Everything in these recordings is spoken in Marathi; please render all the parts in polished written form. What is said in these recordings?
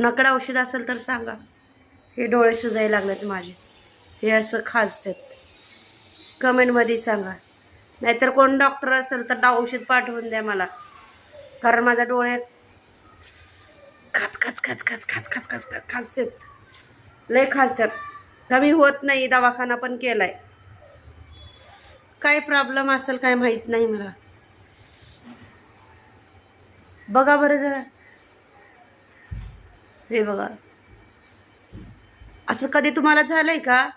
कुणाकडे औषध असेल तर सांगा. हे डोळे सुजायला लागलेत माझे, हे असं खाजतात. कमेंटमध्ये सांगा. नाहीतर कोण डॉक्टर असेल तर औषध पाठवून द्या मला, कारण माझा डोळे खाच खाच खाच खाच खाच खाच खाच खाच खाजतात, लय खाजतात. कमी होत नाही, दवाखाना पण केलाय. काय प्रॉब्लेम असेल काय माहित नाही मला. बघा बरं जरा, हे बघा. असं कधी तुम्हाला झालंय का?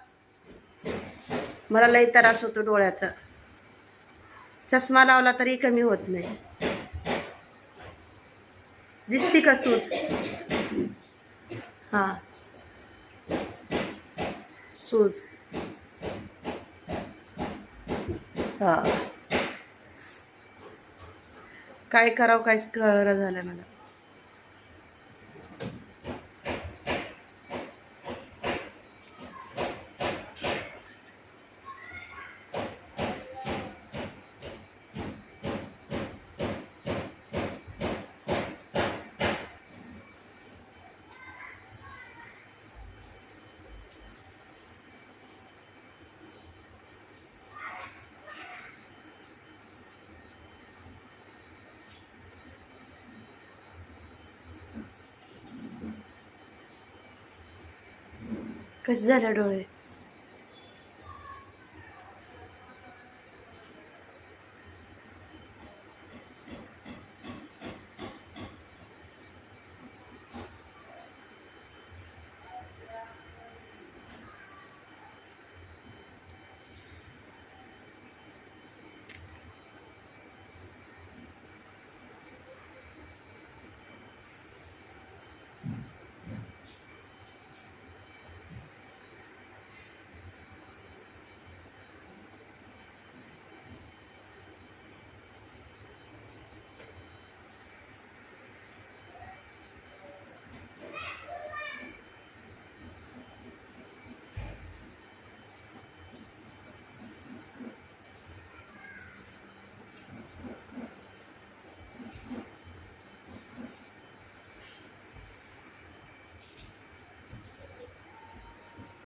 मला लय त्रास होतो डोळ्याचा. चष्मा लावला तरी कमी होत नाही. दिसती का सूज? हा, सूज. हा, काय करावं काहीच कळना झालं मला. कसं झालं डोळे?